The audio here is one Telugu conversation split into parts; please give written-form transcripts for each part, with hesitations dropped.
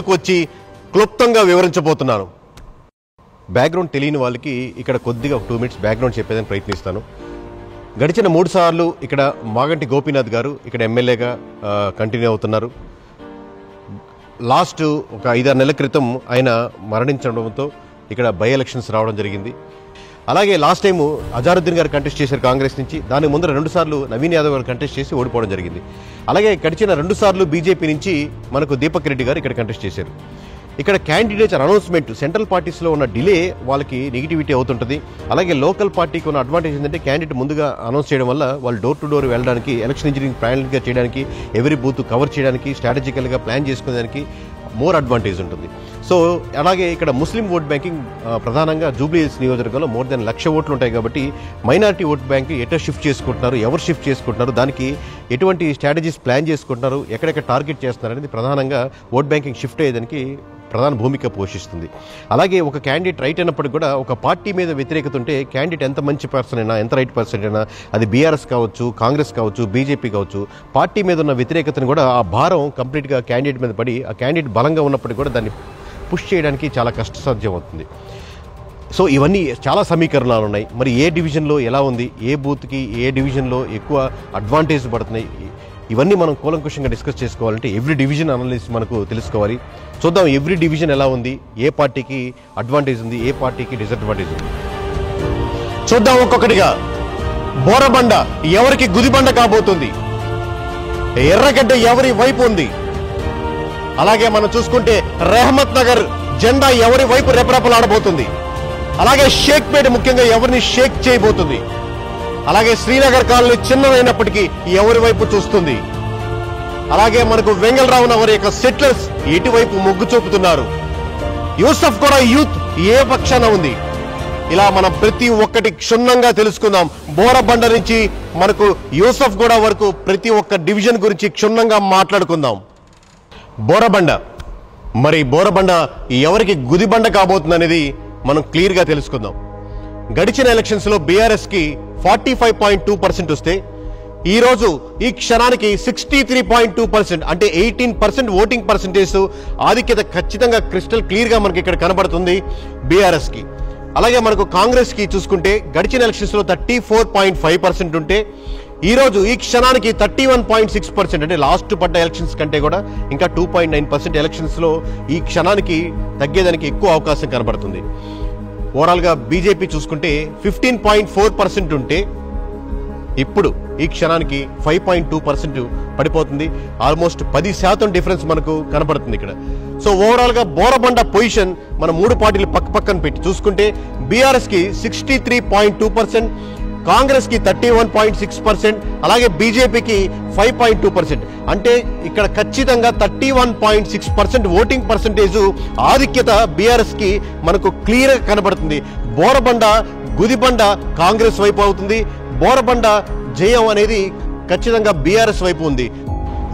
వచ్చి క్లుప్తంగా వివరించబోతున్నాను. బ్యాక్గ్రౌండ్ తెలియని వాళ్ళకి ఇక్కడ కొద్దిగా 2 మినిట్స్ బ్యాక్గ్రౌండ్ చెప్పేదని ప్రయత్నిస్తాను. గడిచిన 3 సార్లు ఇక్కడ మాగంటి గోపీనాథ్ గారు ఇక్కడ ఎమ్మెల్యేగా కంటిన్యూ అవుతున్నారు. లాస్ట్ ఒక 5-6 నెలల క్రితం ఆయన మరణించడంతో ఇక్కడ బై ఎలక్షన్స్ రావడం జరిగింది. అలాగే లాస్ట్ టైము అజారుద్దీన్ గారు కంటెస్ట్ చేశారు కాంగ్రెస్ నుంచి. దాని ముందర 2 సార్లు నవీన్ యాదవ్ గారు కంటెస్ట్ చేసి ఓడిపోవడం జరిగింది. అలాగే గడిచిన 2 సార్లు బీజేపీ నుంచి మనకు దీపక్ రెడ్డి గారు ఇక్కడ కంటెస్ట్ చేశారు. ఇక్కడ క్యాండిడేట్స్ అనౌన్స్మెంట్ సెంట్రల్ పార్టీస్లో ఉన్న డిలే వాళ్ళకి నెగిటివిటీ అవుతుంటుంది. అలాగే లోకల్ పార్టీకి ఉన్న అడ్వాంటేజ్ ఏంటంటే క్యాండిడేట్ ముందుగా అనౌన్స్ చేయడం వల్ల వాళ్ళు డోర్ టు డోర్ వెళ్ళడానికి, ఎలక్షన్ ఇంజనీరింగ్ ప్లాన్గా చేయడానికి, ఎవరీ బూత్ కవర్ చేయడానికి, స్ట్రాటజికల్గా ప్లాన్ చేసుకునేదానికి మోర్ అడ్వాంటేజ్ ఉంటుంది. సో అలాగే ఇక్కడ ముస్లిం ఓట్ బ్యాంకింగ్ ప్రధానంగా జూబ్లీ హిల్స్ నియోజకవర్గంలో మోర్ దెన్ 1,00,000 ఓట్లు ఉంటాయి. కాబట్టి మైనారిటీ ఓట్ బ్యాంక్ ఎటు షిఫ్ట్ చేసుకుంటున్నారు, ఎవరు షిఫ్ట్ చేసుకుంటున్నారు, దానికి ఎటువంటి స్ట్రాటజీస్ ప్లాన్ చేసుకుంటున్నారు, ఎక్కడెక్కడ టార్గెట్ చేస్తున్నారు అనేది ప్రధానంగా ఓట్ బ్యాంకింగ్ షిఫ్ట్ అయ్యేదానికి ప్రధాన భూమిక పోషిస్తుంది. అలాగే ఒక క్యాండిడేట్ రైట్ అయినప్పటికీ కూడా ఒక పార్టీ మీద వ్యతిరేకత ఉంటే క్యాండిడేట్ ఎంత మంచి పర్సన్ అయినా, ఎంత రైట్ పర్సన్ అయినా, అది బీఆర్ఎస్ కావచ్చు, కాంగ్రెస్ కావచ్చు, బీజేపీ కావచ్చు, పార్టీ మీద ఉన్న వ్యతిరేకతను కూడా ఆ భారం కంప్లీట్గా క్యాండిడేట్ మీద పడి ఆ క్యాండిడేట్ బలంగా ఉన్నప్పటికీ కూడా దాన్ని పుష్ చేయడానికి చాలా కష్టసాధ్యం అవుతుంది. సో ఇవన్నీ చాలా సమీకరణాలు ఉన్నాయి. మరి ఏ డివిజన్లో ఎలా ఉంది, ఏ బూత్కి ఏ డివిజన్లో ఎక్కువ అడ్వాంటేజ్ పడుతున్నాయి, ఇవన్నీ మనం కూలంకుషంగా డిస్కస్ చేసుకోవాలంటే ఎవ్రీ డివిజన్ అనలిస్ట్ మనకు తెలుసుకోవాలి. చూద్దాం ఎవ్రీ డివిజన్ ఎలా ఉంది, ఏ పార్టీకి అడ్వాంటేజ్ ఉంది, ఏ పార్టీకి డిసడ్వాంటేజ్ ఉంది. చూద్దాం ఒక్కొక్కటిగా. బోరబండ ఎవరికి గుదిబండ కాబోతుంది, ఎర్రగడ్డ ఎవరి వైపు ఉంది, అలాగే మనం చూసుకుంటే రెహమత్ నగర్ జెండా ఎవరి వైపు రెపరెపలాడబోతుంది, అలాగే షేక్పేట ముఖ్యంగా ఎవరిని షేక్ చేయబోతుంది, అలాగే శ్రీనగర్ కాలనీ చిన్నదైనప్పటికీ ఎవరి వైపు చూస్తుంది, అలాగే మనకు వెంగళరావు నగర్ యొక్క సెటిలర్స్ ఎటువైపు మొగ్గు చూపుతున్నారు, యూసఫ్ కూడా యూత్ ఏ పక్షాన ఉంది. ఇలా మనం ప్రతి ఒక్కటి క్షుణ్ణంగా తెలుసుకుందాం. బోరబండ నుంచి మనకు యూసఫ్ కూడా వరకు ప్రతి ఒక్క డివిజన్ గురించి క్షుణ్ణంగా మాట్లాడుకుందాం. బోరబండ, మరి బోరబండ ఎవరికి గుదిబండ కాబోతుంది అనేది మనం క్లియర్గా తెలుసుకుందాం. గడిచిన ఎలక్షన్స్లో బీఆర్ఎస్కి 45.2% వస్తే ఈరోజు ఈ క్షణానికి 63.2% అంటే 18% ఓటింగ్ పర్సంటేజ్ ఆధిక్యత ఖచ్చితంగా క్రిస్టల్ క్లియర్గా మనకి ఇక్కడ కనబడుతుంది బీఆర్ఎస్కి. అలాగే మనకు కాంగ్రెస్కి చూసుకుంటే గడిచిన ఎలక్షన్స్లో 34.5% ఉంటే ఈరోజు ఈ క్షణానికి 31.6% అంటే లాస్ట్ పడ్డ ఎలక్షన్స్ కంటే కూడా ఇంకా 2.9% ఎలక్షన్స్లో ఈ క్షణానికి తగ్గేదానికి ఎక్కువ అవకాశం కనబడుతుంది. ఓవరాల్గా బీజేపీ చూసుకుంటే 15.4% ఉంటే ఇప్పుడు ఈ క్షణానికి 5.2% పడిపోతుంది. ఆల్మోస్ట్ 10% డిఫరెన్స్ మనకు కనబడుతుంది ఇక్కడ. సో ఓవరాల్గా బోరబండ పొజిషన్ మన 3 పార్టీలు పక్కన పెట్టి చూసుకుంటే బీఆర్ఎస్కి 63.2%, కాంగ్రెస్కి 31.6%, అలాగే బీజేపీకి 5.2%. అంటే ఇక్కడ ఖచ్చితంగా 31.6% ఓటింగ్ పర్సంటేజ్ ఆధిక్యత బీఆర్ఎస్కి మనకు క్లియర్గా కనబడుతుంది. బోరబండ గుదిబండ కాంగ్రెస్ వైపు అవుతుంది. బోరబండ జయం అనేది ఖచ్చితంగా బీఆర్ఎస్ వైపు ఉంది.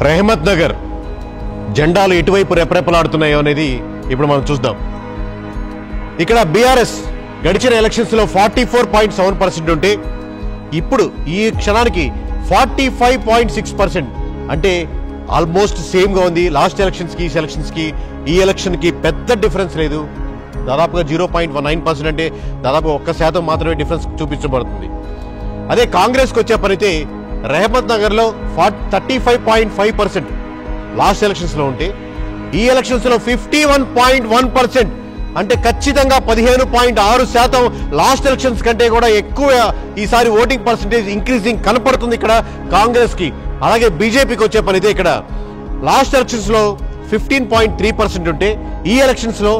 రెహమత్ నగర్ జెండాలు ఎటువైపు రెపరెపలాడుతున్నాయో అనేది ఇప్పుడు మనం చూద్దాం. ఇక్కడ బీఆర్ఎస్ గడిచిన ఎలక్షన్స్లో 44.7% ఉంటే ఇప్పుడు ఈ క్షణానికి 45.6%. అంటే ఆల్మోస్ట్ సేమ్గా ఉంది. లాస్ట్ ఎలక్షన్స్కి ఈ ఎలక్షన్కి పెద్ద డిఫరెన్స్ లేదు. దాదాపుగా 0.19% అంటే దాదాపు 1% మాత్రమే డిఫరెన్స్ చూపించబడుతుంది. అదే కాంగ్రెస్కి వచ్చే పనైతే రెహమత్ నగర్లో 35.5% లాస్ట్ ఎలక్షన్స్లో ఉంటే ఈ ఎలక్షన్స్లో 51.1%. అంటే ఖచ్చితంగా 15.6% లాస్ట్ ఎలక్షన్స్ కంటే కూడా ఎక్కువ ఈసారి ఓటింగ్ పర్సంటేజ్ ఇంక్రీజింగ్ కనపడుతుంది ఇక్కడ కాంగ్రెస్కి. అలాగే బీజేపీకి వచ్చే పనైతే ఇక్కడ లాస్ట్ ఎలక్షన్స్లో 15.3% ఉంటే ఈ ఎలక్షన్స్లో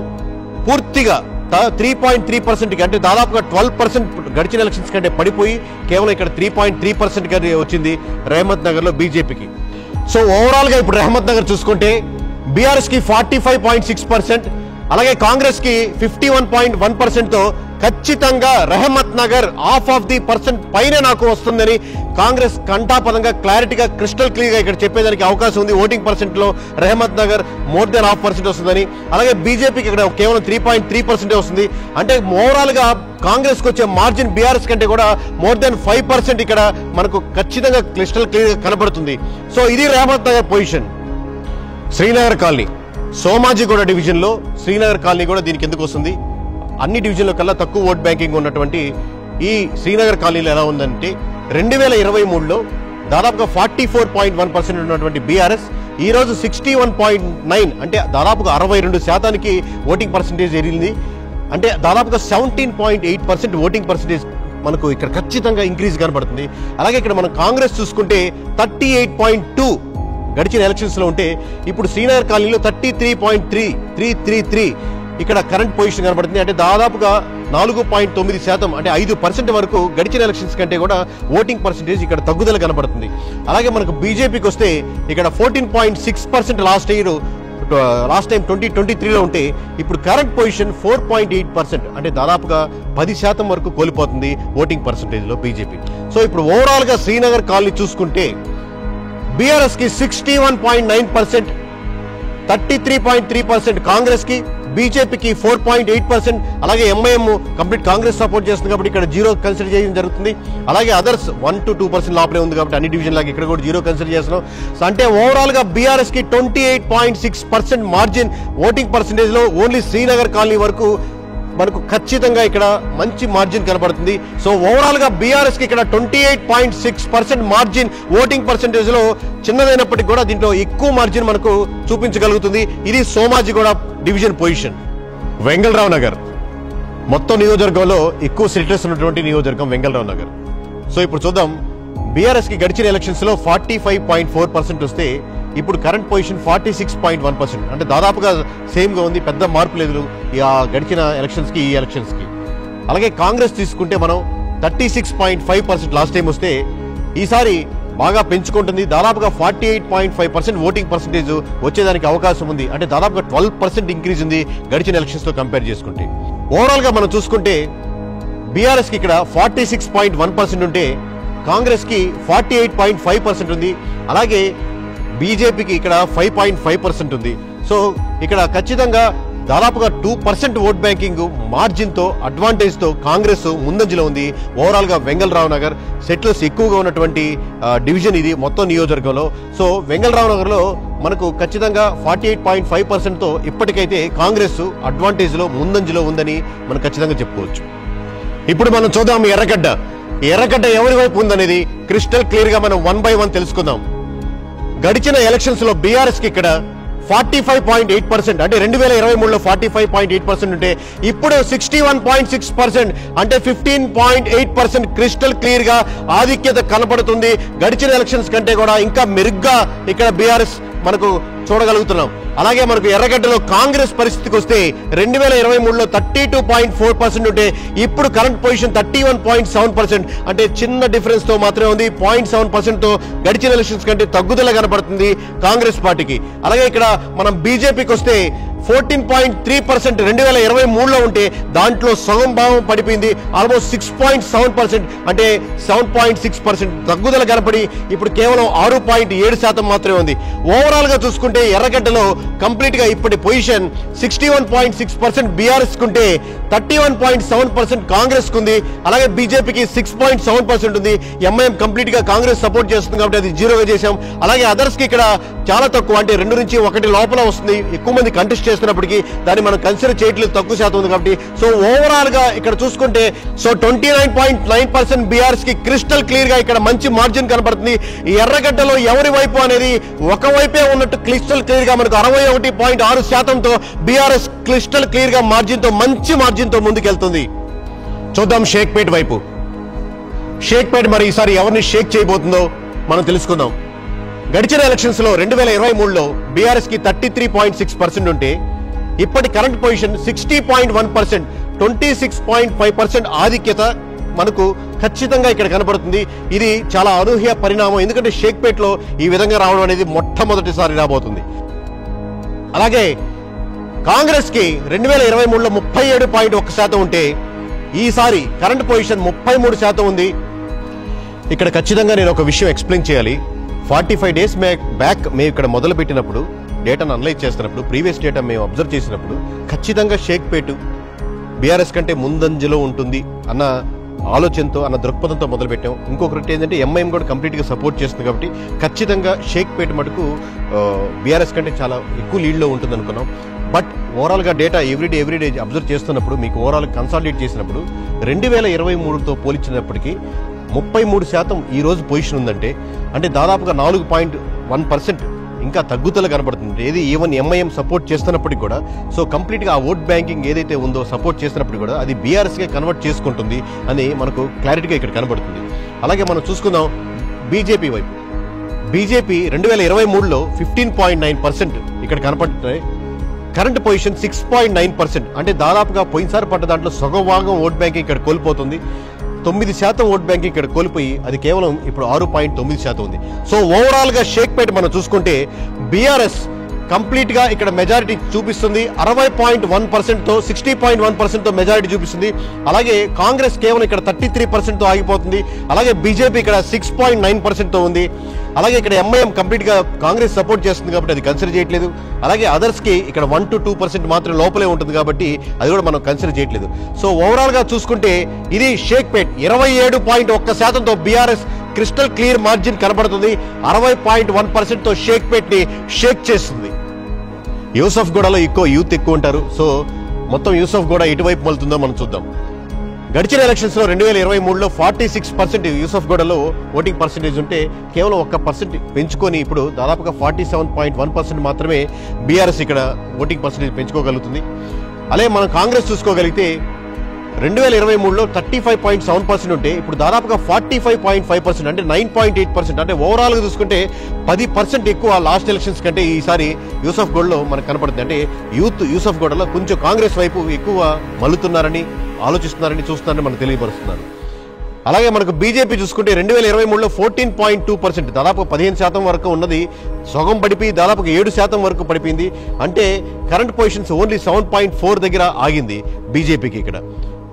పూర్తిగా 3.3% అంటే దాదాపుగా 12% గడిచిన ఎలక్షన్స్ కంటే పడిపోయి కేవలం ఇక్కడ 3.3% వచ్చింది రెహమత్ నగర్లో బీజేపీకి. సో ఓవరాల్గా ఇప్పుడు రెహమత్ నగర్ చూసుకుంటే బీఆర్ఎస్కి 45.6%, అలాగే కాంగ్రెస్కి 51.1%తో ఖచ్చితంగా రెహమత్ నగర్ ½ పైన నాకు వస్తుందని కాంగ్రెస్ కంఠాపదంగా క్లారిటీగా క్రిస్టల్ క్లియర్గా ఇక్కడ చెప్పేదానికి అవకాశం ఉంది. ఓటింగ్ పర్సెంట్లో రెహమత్ నగర్ మోర్ దెన్ ½ వస్తుందని. అలాగే బీజేపీకి ఇక్కడ కేవలం 3.3% వస్తుంది. అంటే ఓవరాల్గా కాంగ్రెస్కి వచ్చే మార్జిన్ బీఆర్ఎస్ కంటే కూడా మోర్ దెన్ 5% ఇక్కడ మనకు ఖచ్చితంగా క్రిస్టల్ క్లియర్గా కనబడుతుంది. సో ఇది రెహమత్ నగర్ పొజిషన్. శ్రీనగర్ కాలనీ సోమాజిగూడ డివిజన్లో శ్రీనగర్ కాలనీ కూడా దీనికి ఎందుకు వస్తుంది? అన్ని డివిజన్ల కల్లా తక్కువ ఓట్ బ్యాంకింగ్ ఉన్నటువంటి ఈ శ్రీనగర్ కాలనీలో ఎలా ఉందంటే 2023లో దాదాపుగా 44.1% ఉన్నటువంటి బీఆర్ఎస్ ఈ రోజు 61.9 అంటే దాదాపుగా 62% ఓటింగ్ పర్సెంటేజ్ ఎరిగింది. అంటే దాదాపుగా 17.8% ఓటింగ్ పర్సెంటేజ్ మనకు ఇక్కడ ఖచ్చితంగా ఇంక్రీజ్ కనబడుతుంది. అలాగే ఇక్కడ మనం కాంగ్రెస్ చూసుకుంటే 38.2 గడిచిన ఎలక్షన్స్ లో ఉంటే ఇప్పుడు శ్రీనగర్ కాలనీలో 33.333 ఇక్కడ కరెంట్ పొజిషన్ కనబడుతుంది. అంటే దాదాపుగా 4.9% అంటే 5% వరకు గడిచిన ఎలక్షన్స్ కంటే కూడా ఓటింగ్ పర్సెంటేజ్ ఇక్కడ తగ్గుదల కనబడుతుంది. అలాగే మనకు బీజేపీకి వస్తే ఇక్కడ 14.6% లాస్ట్ టైం 2023లో ఉంటే ఇప్పుడు కరెంట్ పొజిషన్ 4.8% అంటే దాదాపుగా 10% వరకు కోల్పోతుంది ఓటింగ్ పర్సెంటేజ్ లో బీజేపీ. సో ఇప్పుడు ఓవరాల్ గా శ్రీనగర్ కాలనీ చూసుకుంటే బీఆర్ఎస్ కి 61.9%, 33.3% కాంగ్రెస్ కి, బీజేపీకి 4.8%. అలాగే ఎంఐఎం కంప్లీట్ కాంగ్రెస్ సపోర్ట్ చేస్తుంది కాబట్టి ఇక్కడ 0 కన్సిడర్ చేయడం జరుగుతుంది. అలాగే అదర్స్ 1 to 2% లోపలే ఉంది కాబట్టి అన్ని డివిజన్ లాగా ఇక్కడ కూడా 0 కన్సిడర్ చేస్తున్నాం. అంటే ఓవరాల్ గా బీఆర్ఎస్ కి 28.6% మార్జిన్ ఓటింగ్ పర్సెంటేజ్ లో ఓన్లీ శ్రీనగర్ కాలనీ వరకు మనకు ఖచ్చితంగా ఇక్కడ మంచి మార్జిన్ కనబడుతుంది. సో ఓవరాల్ గా బీఆర్ఎస్ కి ఇక్కడ 28.6% మార్జిన్ ఓటింగ్ పర్సెంటేజ్ లో చిన్నదైనప్పటికీ కూడా దీంట్లో ఎక్కువ మార్జిన్ మనకు చూపించగలుగుతుంది. ఇది సోమాజిగూడ డివిజన్ పొజిషన్. వెంగళరావు నగర్ మొత్తం నియోజకవర్గంలో ఎక్కువ సిట్రస్ ఉన్నటువంటి నియోజకవర్గం వెంగళరావు నగర్. సో ఇప్పుడు చూద్దాం, బీఆర్ఎస్ కి గడిచిన ఎలక్షన్స్ లో 45.4% వస్తే ఇప్పుడు కరెంట్ పొజిషన్ 46.1%. అంటే దాదాపుగా సేమ్ గా ఉంది, పెద్ద మార్పు లేదు గడిచిన ఎలక్షన్స్ కి ఈ ఎలక్షన్స్ కి. అలాగే కాంగ్రెస్ తీసుకుంటే మనం 36.5% లాస్ట్ టైం వస్తే ఈసారి బాగా పెంచుకుంటుంది. దాదాపుగా 48.5% ఓటింగ్ పర్సెంటేజ్ వచ్చేదానికి అవకాశం ఉంది. అంటే దాదాపుగా 12% ఇంక్రీజ్ ఉంది గడిచిన ఎలక్షన్స్ తో కంపేర్ చేసుకుంటే. ఓవరాల్ గా మనం చూసుకుంటే బీఆర్ఎస్ కి ఇక్కడ 46.1% ఉంటే కాంగ్రెస్ కి 48.5% ఉంది. అలాగే బీజేపీకి ఇక్కడ 5.5% ఉంది. సో ఇక్కడ ఖచ్చితంగా దాదాపుగా 2% ఓట్ బ్యాంకింగ్ మార్జిన్ తో అడ్వాంటేజ్ తో కాంగ్రెస్ ముందంజలో ఉంది. ఓవరాల్ గా వెంగళరావు నగర్ సెటిల్స్ ఎక్కువగా ఉన్నటువంటి డివిజన్ ఇది మొత్తం నియోజకవర్గంలో. సో వెంగళరావు నగర్ లో మనకు ఖచ్చితంగా 48.5% తో ఇప్పటికైతే కాంగ్రెస్ అడ్వాంటేజ్ లో ముందంజలో ఉందని మనం ఖచ్చితంగా చెప్పుకోవచ్చు. ఇప్పుడు మనం చూద్దాం ఎర్రగడ్డ ఎవరి వైపు ఉందనేది క్రిస్టల్ క్లియర్ గా మనం 1 by 1 తెలుసుకుందాం. గడిచిన ఎలక్షన్స్ లో బీఆర్ఎస్ కి ఇక్కడ 45.8% అంటే 2023లో 45.8% ఉంటే ఇప్పుడు 61.6% అంటే 15.8% క్రిస్టల్ క్లియర్ గా ఆధిక్యత కనపడుతుంది. గడిచిన ఎలక్షన్స్ కంటే కూడా ఇంకా మెరుగ్గా ఇక్కడ బీఆర్ఎస్ మనకు చూడగలుగుతున్నాం. అలాగే మనకు ఎర్రగడ్డలో కాంగ్రెస్ పరిస్థితికి వస్తే 2023లో 32.4% ఉంటే ఇప్పుడు కరెంట్ పొజిషన్ 31.7% అంటే చిన్న డిఫరెన్స్ తో మాత్రమే ఉంది. 0.7% తో గడిచిన ఎలక్షన్స్ కంటే తగ్గుదల కనబడుతుంది కాంగ్రెస్ పార్టీకి. అలాగే ఇక్కడ మనం బీజేపీకి వస్తే 14.3% 2023లో ఉంటే దాంట్లో సగం భాగం పడిపోయింది. ఆల్మోస్ట్ 6.7% అంటే 7.6% తగ్గుదల కనపడి ఇప్పుడు కేవలం 6.7% మాత్రమే ఉంది. ఓవరాల్ గా చూసుకుంటే ఎర్రగడ్డలో కంప్లీట్ గా ఇప్పటి పొజిషన్ 61.6% బీఆర్ఎస్ కుంటే 31.7% కాంగ్రెస్ కుంది. అలాగే బీజేపీకి 6.7% ఉంది. ఎంఐఎం కంప్లీట్ గా కాంగ్రెస్ సపోర్ట్ చేస్తుంది కాబట్టి అది 0గా చేశాం. అలాగే అదర్స్ కి ఇక్కడ చాలా తక్కువ అంటే 2 నుంచి 1 లోపల వస్తుంది. ఎక్కువ మంది కంటెస్ట్ చేస్తున్నప్పటికీ దాన్ని మనం కన్సిడర్ చేయట్లేదు, తక్కువ శాతం ఉంది కాబట్టి. సో ఓవరాల్ గా ఇక్కడ చూసుకుంటే 29.9% బీఆర్ఎస్ కి క్రిస్టల్ క్లియర్ గా ఇక్కడ మంచి మార్జిన్ కనబడుతుంది. ఈ ఎర్రగడ్డలో ఎవరి వైపు అనేది ఒకవైపే ఉన్నట్టు క్రిస్టల్ క్లియర్ గా మనకు 61.6%తో బీఆర్ఎస్ క్రిస్టల్ క్లియర్ గా మార్జిన్ తో మంచి మార్జిన్ తో ముందుకెళ్తుంది. చూద్దాం షేక్పేట్ వైపు. షేక్పేట్ మరి ఈసారి ఎవరిని షేక్ చేయబోతుందో మనం తెలుసుకుందాం. గడిచిన ఎలక్షన్స్ లో 2023లో బీఆర్ఎస్ కి 33.6% ఉంటే ఇప్పటి కరెంట్ పొజిషన్ 60.1%, 26.5% ఆధిక్యత మనకు ఖచ్చితంగా ఇక్కడ కనపడుతుంది. ఇది చాలా అనూహ్య పరిణామం, ఎందుకంటే షేక్పేట్ లో ఈ విధంగా రావడం అనేది మొట్టమొదటిసారి రాబోతుంది. అలాగే కాంగ్రెస్ కి 2023లో 37.1% ఉంటే ఈసారి కరెంట్ పొజిషన్ 33% ఉంది. ఇక్కడ ఖచ్చితంగా నేను ఒక విషయం ఎక్స్ప్లెయిన్ చేయాలి. 45 days బ్యాక్ మేము ఇక్కడ మొదలు పెట్టినప్పుడు డేటాను అనలైజ్ చేస్తున్నప్పుడు ప్రీవియస్ డేటా మేము అబ్జర్వ్ చేసినప్పుడు ఖచ్చితంగా షేక్పేట్ బీఆర్ఎస్ కంటే ముందంజలో ఉంటుంది అన్న ఆలోచనతో అన్న దృక్పథంతో మొదలుపెట్టాం. ఇంకొకటి ఏంటంటే ఎంఐఎం కూడా కంప్లీట్గా సపోర్ట్ చేస్తుంది కాబట్టి ఖచ్చితంగా షేక్పేట మటుకు బీఆర్ఎస్ కంటే చాలా ఎక్కువ లీడ్లో ఉంటుంది అనుకున్నాం. బట్ ఓవరాల్గా డేటా ఎవ్రీడే అబ్జర్వ్ చేస్తున్నప్పుడు మీకు ఓవరాల్ కన్సాలిడేట్ చేసినప్పుడు 2023తో పోల్చినప్పటికీ 33% ఈ రోజు పొజిషన్ ఉందంటే అంటే దాదాపుగా 4.1% ఇంకా తగ్గుదల కనబడుతుంది. ఏది ఈవెన్ ఎంఐఎం సపోర్ట్ చేస్తున్నప్పటికి కూడా సో కంప్లీట్గా ఆ ఓట్ బ్యాంకింగ్ ఏదైతే ఉందో సపోర్ట్ చేస్తున్నప్పుడు కూడా అది బీఆర్ఎస్గా కన్వర్ట్ చేసుకుంటుంది అని మనకు క్లారిటీగా ఇక్కడ కనబడుతుంది. అలాగే మనం చూసుకుందాం బీజేపీ వైపు. బీజేపీ 2023లో 15.9% ఇక్కడ కనపడుతున్నాయి. కరెంట్ పొజిషన్ 6.9%, అంటే దాదాపుగా పోయినసారి పడ్డ దాంట్లో సగం భాగం ఓట్ బ్యాంకింగ్ ఇక్కడ కోల్పోతుంది. 9% ఓట్ బ్యాంకింగ్ ఇక్కడ కోల్పోయి అది కేవలం ఇప్పుడు 6.9% ఉంది. సో ఓవరాల్గా షేక్పేట మనం చూసుకుంటే బీఆర్ఎస్ కంప్లీట్గా ఇక్కడ మెజారిటీ చూపిస్తుంది. 60.1%తో 60.1%తో మెజారిటీ చూపిస్తుంది. అలాగే కాంగ్రెస్ కేవలం ఇక్కడ 33%తో ఆగిపోతుంది. అలాగే బీజేపీ ఇక్కడ 6.9%తో ఉంది. అలాగే ఇక్కడ ఎంఐఎం కంప్లీట్గా కాంగ్రెస్ సపోర్ట్ చేస్తుంది కాబట్టి అది కన్సిడర్ చేయట్లేదు. అలాగే అదర్స్కి ఇక్కడ 1 to 2% మాత్రం లోపలే ఉంటుంది కాబట్టి అది కూడా మనం కన్సిడర్ చేయట్లేదు. సో ఓవరాల్గా చూసుకుంటే ఇది షేక్పేట్ 27.1%తో బీఆర్ఎస్ క్రిస్టల్ క్లియర్ మార్జిన్ కనబడుతుంది. 60.1%తో షేక్పేట్ని షేక్ చేస్తుంది. యూసఫ్గూడలో యూత్ ఎక్కువ ఉంటారు. సో మొత్తం యూసఫ్గూడ ఎటువైపు మలుతుందో మనం చూద్దాం. గడిచిన ఎలక్షన్స్లో 2023లో 46% యూసఫ్గూడలో ఓటింగ్ పర్సెంటేజ్ ఉంటే కేవలం 1% పెంచుకొని ఇప్పుడు దాదాపుగా 47.1% మాత్రమే బీఆర్ఎస్ ఇక్కడ ఓటింగ్ పర్సెంటేజ్ పెంచుకోగలుగుతుంది. అలాగే మనం కాంగ్రెస్ చూసుకోగలిగితే 2023లో 35.7% ఉంటే ఇప్పుడు దాదాపుగా 45.5%, అంటే 9.8%, అంటే ఓవరాల్గా చూసుకుంటే 10% ఎక్కువ లాస్ట్ ఎలక్షన్స్ కంటే ఈసారి యూసఫ్గూడలో మనకు కనపడుతుంది. అంటే యూసఫ్గూడలో కొంచెం కాంగ్రెస్ వైపు ఎక్కువ మల్లుతున్నారని ఆలోచిస్తున్నారని చూస్తున్నారని మనకు తెలియపరుస్తున్నారు. అలాగే మనకు బీజేపీ చూసుకుంటే 2023లో 14.2%, దాదాపు 15% వరకు ఉన్నది సగం పడిపోయి దాదాపుగా 7% వరకు పడిపోయింది. అంటే కరెంట్ పొజిషన్స్ ఓన్లీ 7.4 దగ్గర ఆగింది బీజేపీకి ఇక్కడ.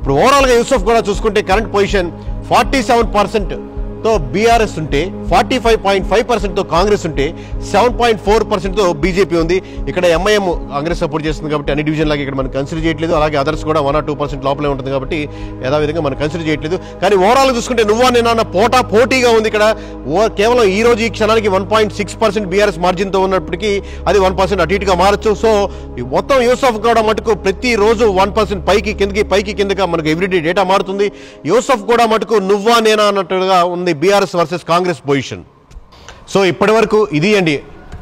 ఇప్పుడు ఓవరాల్గా యూసఫ్గూడ చూసుకుంటే కరెంట్ పొజిషన్ 47%తో బీఆర్ఎస్ ఉంటే 45.5%తో కాంగ్రెస్ ఉంటే 7.4%తో బీజేపీ ఉంది. ఇక్కడ ఎంఐఎం కాంగ్రెస్ సపోర్ట్ చేస్తుంది కాబట్టి అన్ని డివిజన్ లాగా ఇక్కడ మనం కన్సిడర్ చేయట్లేదు. అలాగే అదర్స్ కూడా 1 or 2% లోపలే ఉంటుంది కాబట్టి యథావిధంగా మనం కన్సిడర్ చేయట్లేదు. కానీ ఓవరాల్ చూసుకుంటే నువ్వా నేనా పోటీగా ఉంది ఇక్కడ. కేవలం ఈ రోజు ఈ క్షణానికి 1.6% బీఆర్ఎస్ మార్జిన్తో ఉన్నప్పటికీ అది 1% అటు ఇటుగా మారచ్చు. సో మొత్తం యూసఫ్గూడ మటుకు ప్రతిరోజు 1% పైకి కిందగా మనకు ఎవ్రీడే డేటా మారుతుంది. యూసఫ్గూడ మటుకు నువ్వా నేనా అన్నట్టుగా ఉంది BRS versus Congress position. So ఇప్పటి వరకు ఇది అండి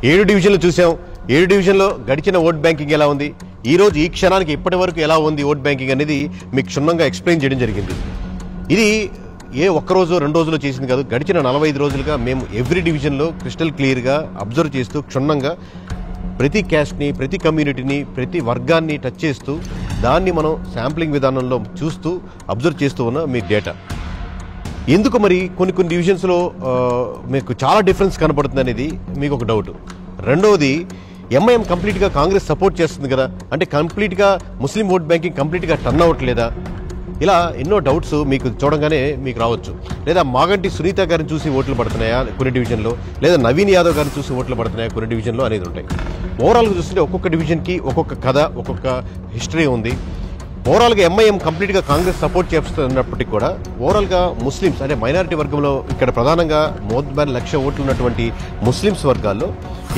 7 డివిజన్లు చూసాం. 7 డివిజన్లో గడిచిన ఓట్ బ్యాంకింగ్ ఎలా ఉంది, ఈ రోజు ఈ క్షణానికి ఇప్పటి వరకు ఎలా ఉంది ఓట్ బ్యాంకింగ్ అనేది మీకు క్షుణ్ణంగా ఎక్స్ప్లెయిన్ చేయడం జరిగింది. ఇది ఒక్కరోజు 2 రోజుల్లో చేసింది కాదు. గడిచిన 45 రోజులుగా మేము ఎవ్రీ డివిజన్లో క్రిస్టల్ క్లియర్గా అబ్జర్వ్ చేస్తూ క్షుణ్ణంగా ప్రతి క్యాస్ట్ని, ప్రతి కమ్యూనిటీని, ప్రతి వర్గాన్ని టచ్ చేస్తూ దాన్ని మనం శాంప్లింగ్ విధానంలో చూస్తూ అబ్జర్వ్ చేస్తూ ఉన్న మీ డేటా. ఎందుకు మరి కొన్ని డివిజన్స్లో మీకు చాలా డిఫరెన్స్ కనపడుతుంది అనేది మీకు ఒక డౌట్. రెండవది ఎంఐఎం కంప్లీట్గా కాంగ్రెస్ సపోర్ట్ చేస్తుంది కదా, అంటే కంప్లీట్గా ముస్లిం ఓట్ బ్యాంకింగ్ కంప్లీట్గా టర్న్ అవ్వట్లేదా? ఇలా ఎన్నో డౌట్స్ మీకు చూడంగానే మీకు రావచ్చు. లేదా మాగంటి సునీత గారిని చూసి ఓట్లు పడుతున్నాయా కొన్ని డివిజన్లో, లేదా నవీన్ యాదవ్ గారిని చూసి ఓట్లు పడుతున్నాయా కొన్ని డివిజన్లో అనేది ఉంటాయి. ఓవరాల్గా చూస్తుంటే ఒక్కొక్క డివిజన్కి ఒక్కొక్క కథ, ఒక్కొక్క హిస్టరీ ఉంది. ఓవరాల్గా ఎంఐఎం కంప్లీట్గా కాంగ్రెస్ సపోర్ట్ చేస్తున్నప్పటికీ కూడా ఓవరాల్గా ముస్లిమ్స్ అంటే మైనారిటీ వర్గంలో ఇక్కడ ప్రధానంగా మోర్ దాన్ 1,00,000 ఓట్లు ఉన్నటువంటి ముస్లిమ్స్ వర్గాల్లో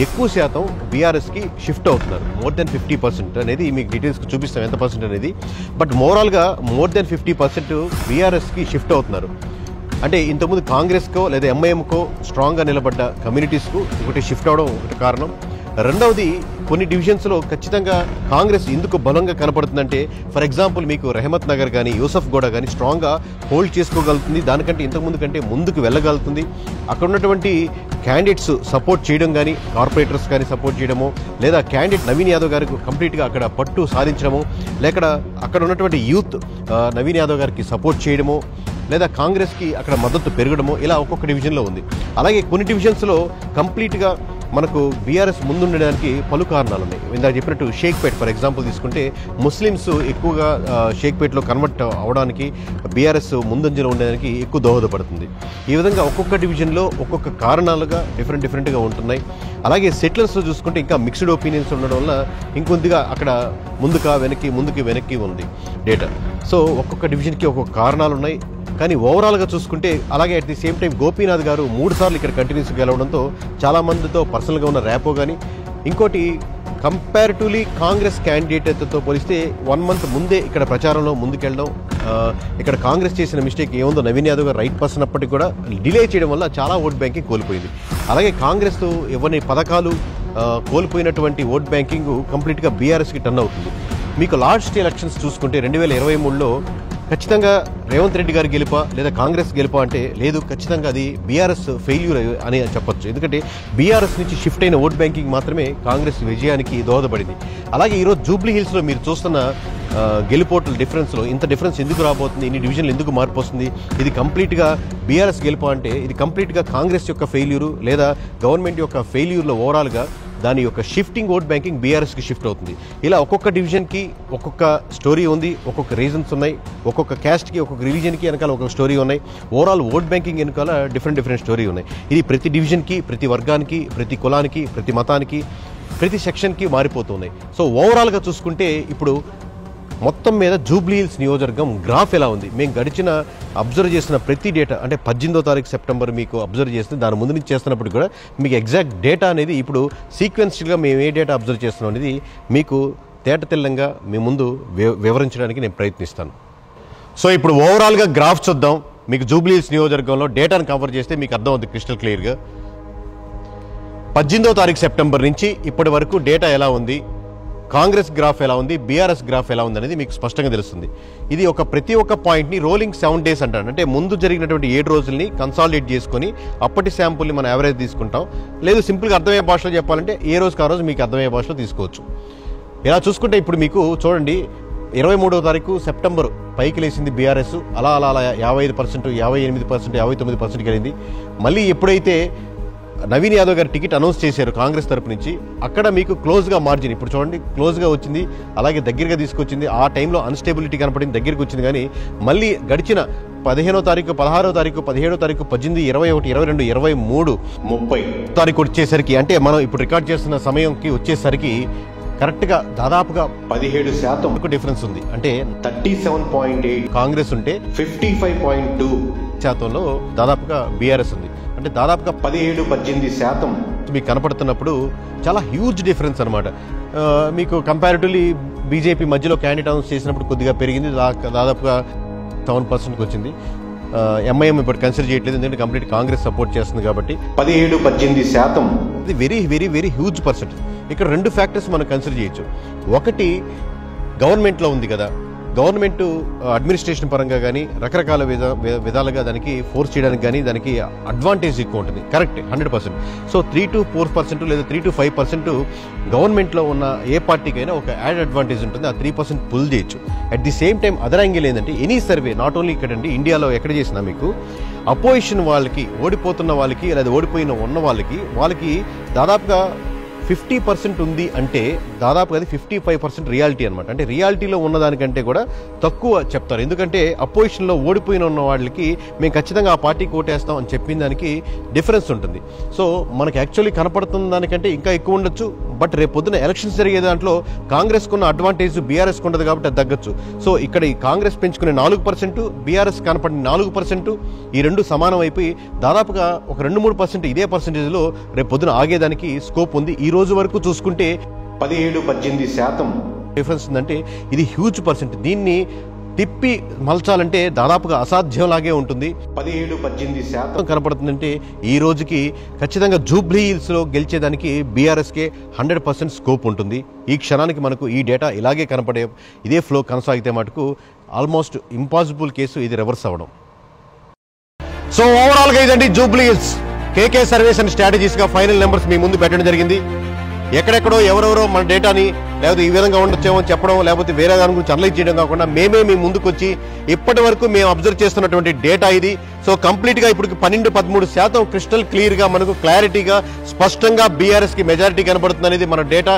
ఎక్కువ శాతం బీఆర్ఎస్కి షిఫ్ట్ అవుతున్నారు. మోర్ దెన్ 50% అనేది మీకు డీటెయిల్స్కి చూపిస్తాం ఎంత పర్సెంట్ అనేది. బట్ ఓవరాల్గా మోర్ దెన్ 50% బీఆర్ఎస్కి షిఫ్ట్ అవుతున్నారు. అంటే ఇంతకుముందు కాంగ్రెస్కో లేదా ఎంఐఎంకో స్ట్రాంగ్గా నిలబడ్డ కమ్యూనిటీస్కు ఒకటి షిఫ్ట్ అవడం ఒకటి కారణం. రెండవది కొన్ని డివిజన్స్లో ఖచ్చితంగా కాంగ్రెస్ ఎందుకు బలంగా కనపడుతుందంటే ఫర్ ఎగ్జాంపుల్ మీకు రెహమత్ నగర్ కానీ యూసఫ్గూడ కానీ స్ట్రాంగ్గా హోల్డ్ చేసుకోగలుగుతుంది. దానికంటే ఇంతకుముందు కంటే ముందుకు వెళ్ళగలుగుతుంది. అక్కడ ఉన్నటువంటి క్యాండిడేట్స్ సపోర్ట్ చేయడం కానీ, కార్పొరేటర్స్ కానీ సపోర్ట్ చేయడము, లేదా క్యాండిడేట్ నవీన్ యాదవ్ గారికి కంప్లీట్గా అక్కడ పట్టు సాధించడము, లేక అక్కడ ఉన్నటువంటి యూత్ నవీన్ యాదవ్ గారికి సపోర్ట్ చేయడము, లేదా కాంగ్రెస్కి అక్కడ మద్దతు పెరగడము, ఇలా ఒక్కొక్క డివిజన్లో ఉంది. అలాగే కొన్ని డివిజన్స్లో కంప్లీట్గా మనకు బీఆర్ఎస్ ముందుండడానికి పలు కారణాలు ఉన్నాయి. ఇందాక చెప్పినట్టు షేక్పేట్ ఫర్ ఎగ్జాంపుల్ తీసుకుంటే ముస్లిమ్స్ ఎక్కువగా షేక్పేట్లో కన్వర్ట్ అవడానికి బీఆర్ఎస్ ముందంజలో ఉండడానికి ఎక్కువ దోహదపడుతుంది. ఈ విధంగా ఒక్కొక్క డివిజన్లో ఒక్కొక్క కారణాలుగా డిఫరెంట్గా ఉంటున్నాయి. అలాగే సెటిలర్స్లో చూసుకుంటే ఇంకా మిక్స్డ్ ఒపీనియన్స్ ఉండడం వల్ల ఇంకొద్దిగా అక్కడ ముందుకు వెనక్కి ఉంది డేటా. సో ఒక్కొక్క డివిజన్కి ఒక్కొక్క కారణాలు ఉన్నాయి. కానీ ఓవరాల్గా చూసుకుంటే అలాగే at the same time Gopinath గారు 3 సార్లు ఇక్కడ కంటిన్యూస్ గెలవడంతో చాలామందితో పర్సనల్గా ఉన్న ర్యాపో కానీ ఇంకోటి కంపారిటివ్లీ కాంగ్రెస్ క్యాండిడేట్తో పోలిస్తే 1 మంత్ ముందే ఇక్కడ ప్రచారంలో ముందుకెళ్ళడం, ఇక్కడ కాంగ్రెస్ చేసిన మిస్టేక్ ఏముందో నవీన్ యాదవ్ గారు రైట్ పర్సన్ అప్పటికి కూడా డిలే చేయడం వల్ల చాలా ఓట్ బ్యాంకింగ్ కోల్పోయింది. అలాగే కాంగ్రెస్ ఎవరిని పథకాలు కోల్పోయినటువంటి ఓట్ బ్యాంకింగ్ కంప్లీట్గా బీఆర్ఎస్కి టర్న్ అవుతుంది. మీకు లాస్ట్ ఎలక్షన్స్ చూసుకుంటే 2023లో ఖచ్చితంగా రేవంత్ రెడ్డి గారు గెలుపా లేదా కాంగ్రెస్ గెలుపా అంటే లేదు, ఖచ్చితంగా అది బీఆర్ఎస్ ఫెయిల్యూర్ అని చెప్పొచ్చు. ఎందుకంటే బీఆర్ఎస్ నుంచి షిఫ్ట్ అయిన ఓట్ బ్యాంకింగ్ మాత్రమే కాంగ్రెస్ విజయానికి దోహదపడింది. అలాగే ఈరోజు జూబ్లీ హిల్స్లో మీరు చూస్తున్న గెలుపోట్ల డిఫరెన్స్లో ఇంత డిఫరెన్స్ ఎందుకు రాబోతుంది, ఇన్ని డివిజన్లు ఎందుకు మార్పు వస్తుంది, ఇది కంప్లీట్గా బీఆర్ఎస్ గెలుపా అంటే ఇది కంప్లీట్గా కాంగ్రెస్ యొక్క ఫెయిల్యూరు లేదా గవర్నమెంట్ యొక్క ఫెయిల్యూర్లో ఓవరాల్గా దాని యొక్క షిఫ్టింగ్ ఓట్ బ్యాంకింగ్ బీఆర్ఎస్కి షిఫ్ట్ అవుతుంది. ఇలా ఒక్కొక్క డివిజన్కి ఒక్కొక్క స్టోరీ ఉంది, ఒక్కొక్క రీజన్స్ ఉన్నాయి, ఒక్కొక్క క్యాస్ట్కి ఒక్కొక్క రిలీజన్కి వెనకాల ఒక్కొక్క స్టోరీ ఉన్నాయి, ఓవరాల్ ఓట్ బ్యాంకింగ్ వెనకాల డిఫరెంట్ స్టోరీ ఉన్నాయి. ఇది ప్రతి డివిజన్కి, ప్రతి వర్గానికి, ప్రతి కులానికి, ప్రతి మతానికి, ప్రతి సెక్షన్కి మారిపోతున్నాయి. సో ఓవరాల్గా చూసుకుంటే ఇప్పుడు మొత్తం మీద జూబ్లీ హిల్స్ నియోజకవర్గం గ్రాఫ్ ఎలా ఉంది, మేము గడిచిన అబ్జర్వ్ చేసిన ప్రతి డేటా అంటే 18వ తారీఖు సెప్టెంబర్ మీకు అబ్జర్వ్ చేస్తే దాని ముందు నుంచి చేస్తున్నప్పుడు కూడా మీకు ఎగ్జాక్ట్ డేటా అనేది ఇప్పుడు సీక్వెన్షియల్గా మేము ఏ డేటా అబ్జర్వ్ చేస్తున్నాం అనేది మీకు తేటతెల్లంగా మీ ముందు వివరించడానికి నేను ప్రయత్నిస్తాను. సో ఇప్పుడు ఓవరాల్గా గ్రాఫ్ చూద్దాం. మీకు జూబ్లీ హిల్స్ నియోజకవర్గంలో డేటాను కవర్ చేస్తే మీకు అర్థం అవుతుంది క్రిస్టల్ క్లియర్గా. 18వ తారీఖు సెప్టెంబర్ నుంచి ఇప్పటి వరకు డేటా ఎలా ఉంది, కాంగ్రెస్ గ్రాఫ్ ఎలా ఉంది, బీఆర్ఎస్ గ్రాఫ్ ఎలా ఉంది అనేది మీకు స్పష్టంగా తెలుస్తుంది. ఇది ప్రతి ఒక్క పాయింట్ని రోలింగ్ 7 days అంటారు. అంటే ముందు జరిగినటువంటి 7 రోజుల్ని కన్సాలిడేట్ చేసుకొని అప్పటి శాంపుల్ని మనం యావరేజ్ తీసుకుంటాం. లేదు సింపుల్గా అర్థమయ్యే భాషలో చెప్పాలంటే ఏ రోజుకి ఆ రోజు మీకు అర్థమయ్యే భాషలో తీసుకోవచ్చు. ఇలా చూసుకుంటే ఇప్పుడు మీకు చూడండి 23వ తారీఖు సెప్టెంబర్ పైకి లేచింది బీఆర్ఎస్, అలా 55%, 58%, 59% కలిగింది. మళ్ళీ ఎప్పుడైతే నవీన్ యాదవ్ గారు టికెట్ అనౌన్స్ చేశారు కాంగ్రెస్ తరపు నుంచి, అక్కడ మీకు క్లోజ్గా మార్జిన్ ఇప్పుడు చూడండి క్లోజ్గా వచ్చింది, అలాగే దగ్గరగా తీసుకొచ్చింది. ఆ టైంలో అన్స్టేబిలిటీ కనపడింది, దగ్గరికి వచ్చింది. కానీ మళ్ళీ గడిచిన 15వ తారీఖు, 16వ తారీఖు, 17వ తారీఖు, 18, 21, 22, 23, 30 తారీఖు వచ్చేసరికి అంటే మనం ఇప్పుడు రికార్డ్ చేస్తున్న సమయంకి వచ్చేసరికి కరెక్ట్గా దాదాపుగా 17% డిఫరెన్స్ ఉంది. అంటే 37.8 కాంగ్రెస్ ఉంటే 55.2% దాదాపుగా బీఆర్ఎస్ ఉంది. అంటే దాదాపుగా 17-18% మీకు కనపడుతున్నప్పుడు చాలా హ్యూజ్ డిఫరెన్స్ అనమాట. మీకు కంపారిటివ్లీ బీజేపీ మధ్యలో క్యాండిడేట్ అనౌన్స్ చేసినప్పుడు కొద్దిగా పెరిగింది, దాదాపుగా 7%కి వచ్చింది. ఎంఐఎం ఇప్పుడు కన్సిడర్ చేయట్లేదు, ఎందుకంటే కంప్లీట్ కాంగ్రెస్ సపోర్ట్ చేస్తుంది కాబట్టి 17-18% ఇది very very very huge percentage. ఇక్కడ 2 ఫ్యాక్టర్స్ మనం కన్సిడర్ చేయొచ్చు. ఒకటి గవర్నమెంట్లో ఉంది కదా, గవర్నమెంట్ అడ్మినిస్ట్రేషన్ పరంగా కానీ రకరకాల విధాలుగా దానికి ఫోర్స్ చేయడానికి కానీ దానికి అడ్వాంటేజ్ ఎక్కువ ఉంటుంది. కరెక్ట్ 100%. సో 3-4% లేదా 3-5% గవర్నమెంట్లో ఉన్న ఏ పార్టీకైనా ఒక యాడ్ అడ్వాంటేజ్ ఉంటుంది, ఆ 3% పుల్ చేయొచ్చు. At the same time other angle ఏంటంటే ఎనీ సర్వే నాట్ ఓన్లీ ఇక్కడండి ఇండియాలో ఎక్కడ చేసినా మీకు అపోజిషన్ వాళ్ళకి, ఓడిపోతున్న వాళ్ళకి లేదా ఓడిపోయిన ఉన్న వాళ్ళకి దాదాపుగా 50% ఉంది అంటే దాదాపు అది 55% రియాలిటీ అనమాట. అంటే రియాలిటీలో ఉన్నదానికంటే కూడా తక్కువ చెప్తారు. ఎందుకంటే అపోజిషన్లో ఓడిపోయిన ఉన్న వాళ్ళకి మేము ఖచ్చితంగా ఆ పార్టీకి ఓటేస్తాం అని చెప్పిన దానికి డిఫరెన్స్ ఉంటుంది. సో మనకి యాక్చువల్లీ కనపడుతున్న దానికంటే ఇంకా ఎక్కువ ఉండొచ్చు. బట్ రేపు పొద్దున ఎలక్షన్స్ జరిగే దాంట్లో కాంగ్రెస్కు ఉన్న అడ్వాంటేజ్ బీఆర్ఎస్కి ఉండదు కాబట్టి అది తగ్గచ్చు. సో ఇక్కడ ఈ కాంగ్రెస్ పెంచుకునే 4%, బీఆర్ఎస్ కనపడిన 4%, ఈ రెండు సమానం అయిపోయి దాదాపుగా ఒక 2-3% ఇదే పర్సెంటేజ్లో రేపు పొద్దున ఆగేదానికి స్కోప్ ఉంది. ఈ రోజు వరకు చూసుకుంటే 17-18% డిఫరెన్స్ ఉందంటే ఇది హ్యూజ్ పర్సెంట్. దీన్ని తిప్పి మలచాలంటే దాదాపుగా అసాధ్యంలాగే ఉంటుంది. 17-18% కనపడుతుందంటే ఈ రోజుకి ఖచ్చితంగా జూబ్లీ హిల్స్లో గెలిచేదానికి బీఆర్ఎస్కే 100% స్కోప్ ఉంటుంది. ఈ క్షణానికి మనకు ఈ డేటా ఇలాగే కనపడే ఇదే ఫ్లో కొనసాగితే మటుకు ఆల్మోస్ట్ ఇంపాసిబుల్ కేసు ఇది రివర్స్ అవ్వడం. సో ఓవరాల్గా ఇదండి జూబ్లీ హిల్స్ కేకే సర్వేస్ అండ్ స్ట్రాటజీస్గా ఫైనల్ నెంబర్స్ మీ ముందు పెట్టడం జరిగింది. ఎక్కడెక్కడో ఎవరెవరో మన డేటాని లేకపోతే ఈ విధంగా ఉండొచ్చేమో చెప్పడం, లేకపోతే వేరే దాని గురించి అనలైజ్ చేయడం కాకుండా మేమే మీ ముందుకు వచ్చి ఇప్పటి వరకు మేము అబ్జర్వ్ చేస్తున్నటువంటి డేటా ఇది. సో కంప్లీట్గా ఇప్పుడు 12-13% క్రిస్టల్ క్లియర్గా మనకు క్లారిటీగా స్పష్టంగా బీఆర్ఎస్కి మెజారిటీ కనబడుతుంది అనేది మన డేటా.